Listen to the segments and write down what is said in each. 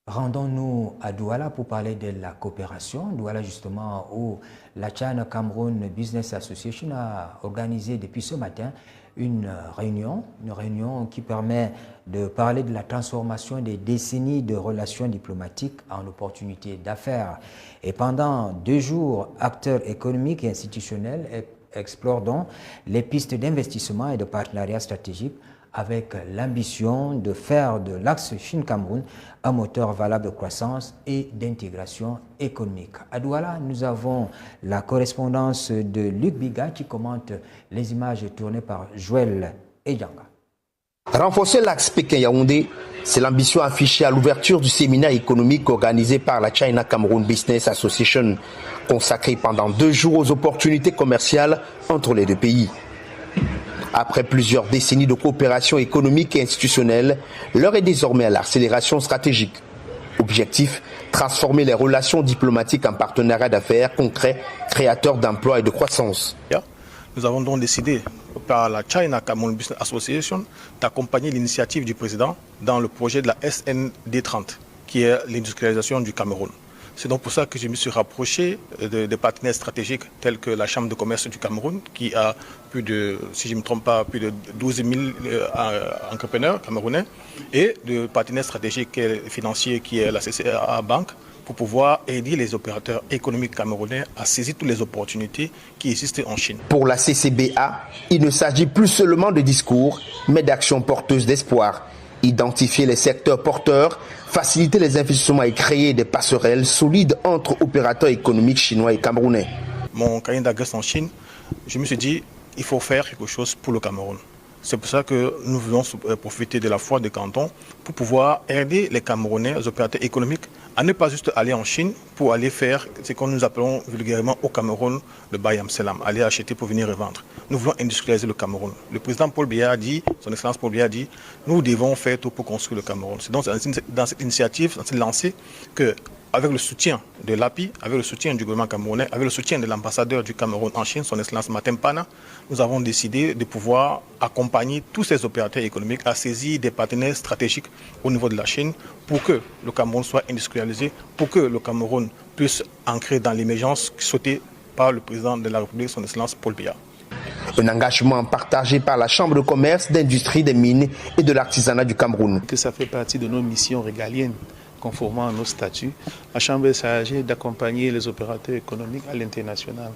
Rendons-nous à Douala pour parler de la coopération. Douala, justement, où la China Cameroon Business Association a organisé depuis ce matin une réunion qui permet de parler de la transformation des décennies de relations diplomatiques en opportunités d'affaires. Et pendant 2 jours, acteurs économiques et institutionnels explorent donc les pistes d'investissement et de partenariat stratégique avec l'ambition de faire de l'axe Chine-Cameroun un moteur valable de croissance et d'intégration économique. À Douala, nous avons la correspondance de Luc Biga qui commente les images tournées par Joël Ejanga. Renforcer l'axe Pékin-Yaoundé, c'est l'ambition affichée à l'ouverture du séminaire économique organisé par la China Cameroon Business Association, consacré pendant 2 jours aux opportunités commerciales entre les deux pays. Après plusieurs décennies de coopération économique et institutionnelle, l'heure est désormais à l'accélération stratégique. Objectif, transformer les relations diplomatiques en partenariat d'affaires concrets, créateurs d'emplois et de croissance. Nous avons donc décidé par la China Cameroon Business Association d'accompagner l'initiative du président dans le projet de la SND 30, qui est l'industrialisation du Cameroun. C'est donc pour ça que je me suis rapproché des partenaires stratégiques tels que la Chambre de commerce du Cameroun, qui a plus de, si je ne me trompe pas, plus de 12 000 entrepreneurs camerounais, et de partenaires stratégiques financiers qui est la CCA Bank, pour pouvoir aider les opérateurs économiques camerounais à saisir toutes les opportunités qui existent en Chine. Pour la CCBA, il ne s'agit plus seulement de discours, mais d'actions porteuses d'espoir. Identifier les secteurs porteurs, faciliter les investissements et créer des passerelles solides entre opérateurs économiques chinois et camerounais. Mon cahier d'adresse en Chine, je me suis dit, il faut faire quelque chose pour le Cameroun. C'est pour ça que nous voulons profiter de la foire de Canton pour pouvoir aider les Camerounais, les opérateurs économiques, à ne pas juste aller en Chine pour aller faire ce que nous appelons vulgairement au Cameroun le Bayam Selam, aller acheter pour venir revendre. Nous voulons industrialiser le Cameroun. Le président Paul Biya a dit, son excellence Paul Biya a dit, nous devons faire tout pour construire le Cameroun. C'est donc dans cette initiative, dans cette lancée, que avec le soutien de l'API, avec le soutien du gouvernement camerounais, avec le soutien de l'ambassadeur du Cameroun en Chine, son excellence Matem Pana, nous avons décidé de pouvoir accompagner tous ces opérateurs économiques à saisir des partenaires stratégiques au niveau de la Chine pour que le Cameroun soit industrialisé, pour que le Cameroun puisse ancrer dans l'émergence souhaitée par le président de la République, son excellence Paul Biya. Un engagement partagé par la Chambre de commerce, d'industrie, des mines et de l'artisanat du Cameroun. Que ça fait partie de nos missions régaliennes. Conformément à nos statuts, la Chambre est chargée d'accompagner les opérateurs économiques à l'international.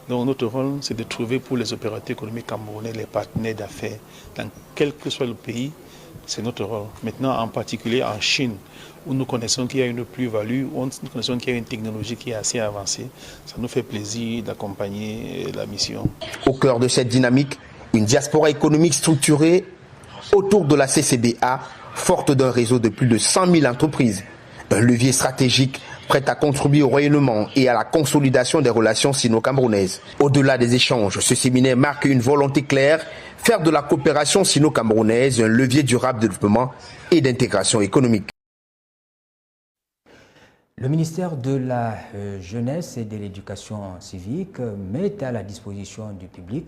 Donc notre rôle, c'est de trouver pour les opérateurs économiques camerounais les partenaires d'affaires. Dans quel que soit le pays, c'est notre rôle. Maintenant, en particulier en Chine, où nous connaissons qu'il y a une plus-value, où nous connaissons qu'il y a une technologie qui est assez avancée, ça nous fait plaisir d'accompagner la mission. Au cœur de cette dynamique, une diaspora économique structurée autour de la CCBA, forte d'un réseau de plus de 100 000 entreprises. Un levier stratégique prêt à contribuer au rayonnement et à la consolidation des relations sino-camerounaises. Au-delà des échanges, ce séminaire marque une volonté claire, faire de la coopération sino-camerounaise un levier durable de développement et d'intégration économique. Le ministère de la Jeunesse et de l'Éducation civique met à la disposition du public